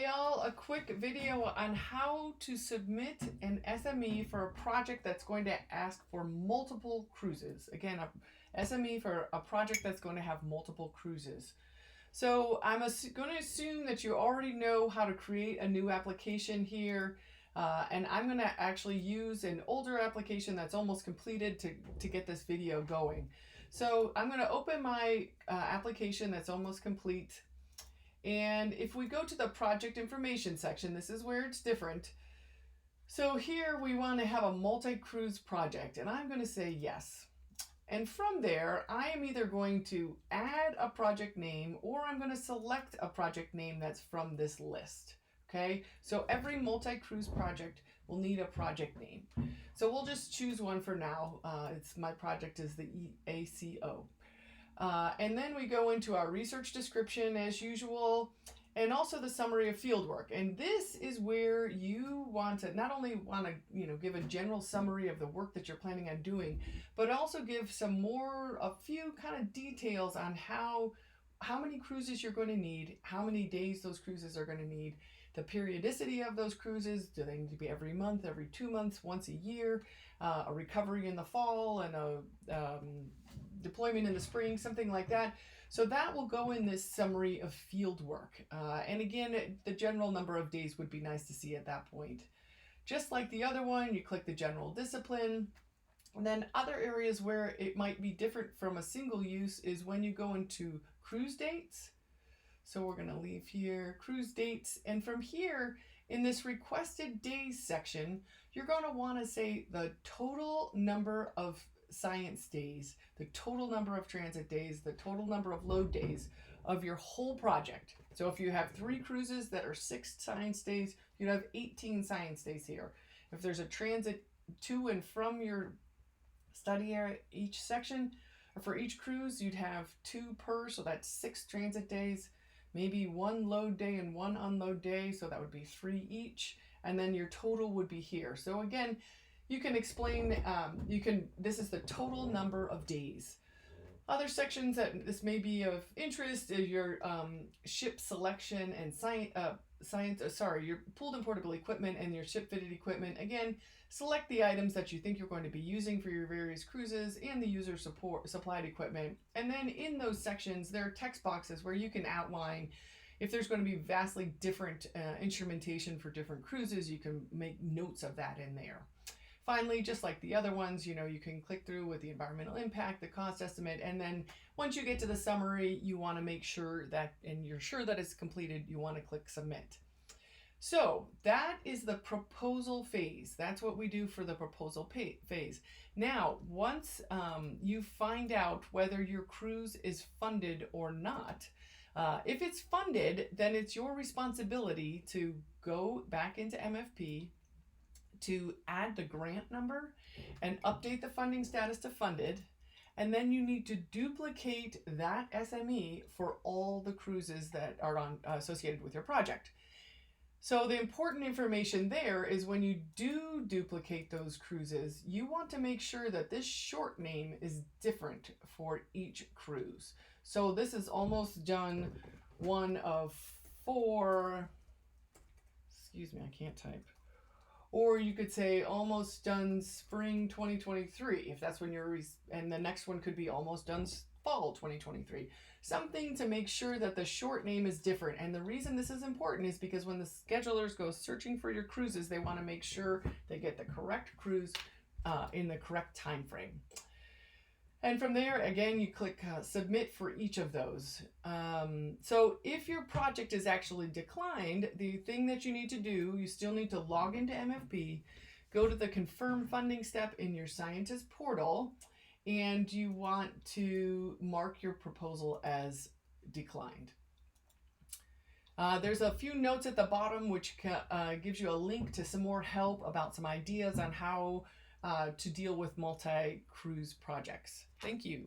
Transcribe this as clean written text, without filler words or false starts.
Hey y'all, a quick video on how to submit an SME for a project that's going to ask for multiple cruises. Again, a SME for a project that's going to have multiple cruises. So I'm going to assume that you already know how to create a new application here. And I'm going to actually use an older application that's almost completed to get this video going. So I'm going to open my application that's almost complete. And if we go to the project information section, this is where it's different. So here we want to have a multi-cruise project, and I'm going to say yes. And from there, I am either going to add a project name or I'm going to select a project name that's from this list. Okay, so every multi-cruise project will need a project name. So we'll just choose one for now. My project is the ACO. And then we go into our research description as usual, and also the summary of fieldwork. And this is where you want to not only give a general summary of the work that you're planning on doing, but also give a few kind of details on how many cruises you're going to need, how many days those cruises are going to need, the periodicity of those cruises. Do they need to be every month, every 2 months, once a year, a recovery in the fall, and a deployment in the spring, something like that. So that will go in this summary of field work. And again, the general number of days would be nice to see at that point. Just like the other one, you click the general discipline. And then other areas where it might be different from a single use is when you go into cruise dates. So we're going to leave here cruise dates. And from here, in this requested days section, you're going to want to say the total number of science days, the total number of transit days, the total number of load days of your whole project. So if you have 3 cruises that are 6 science days, you'd have 18 science days here. If there's a transit to and from your study area each section, or for each cruise, you'd have 2 per, so that's 6 transit days, maybe 1 load day and 1 unload day, so that would be 3 each, and then your total would be here. So again, you can explain, this is the total number of days. Other sections that this may be of interest is your ship selection and your pooled and portable equipment and your ship fitted equipment. Again, select the items that you think you're going to be using for your various cruises and the user supplied equipment. And then in those sections, there are text boxes where you can outline if there's going to be vastly different instrumentation for different cruises. You can make notes of that in there. Finally, just like the other ones, you can click through with the environmental impact, the cost estimate, and then once you get to the summary, you want to make sure that, and you're sure that it's completed, you want to click submit. So that is the proposal phase. That's what we do for the proposal phase. Now, once you find out whether your cruise is funded or not, if it's funded, then it's your responsibility to go back into MFP, to add the grant number and update the funding status to funded. And then you need to duplicate that SME for all the cruises that are associated with your project. So the important information there is when you do duplicate those cruises, you want to make sure that this short name is different for each cruise. So this is almost done 1 of 4, excuse me, I can't type. Or you could say almost done spring 2023, if that's when and the next one could be almost done fall 2023. Something to make sure that the short name is different. And the reason this is important is because when the schedulers go searching for your cruises, they want to make sure they get the correct cruise in the correct time frame. And from there, again, you click submit for each of those. So if your project is actually declined, the thing that you need to do, you still need to log into MFP, go to the confirm funding step in your scientist portal, and you want to mark your proposal as declined. There's a few notes at the bottom which gives you a link to some more help about some ideas on how to deal with multi-cruise projects. Thank you.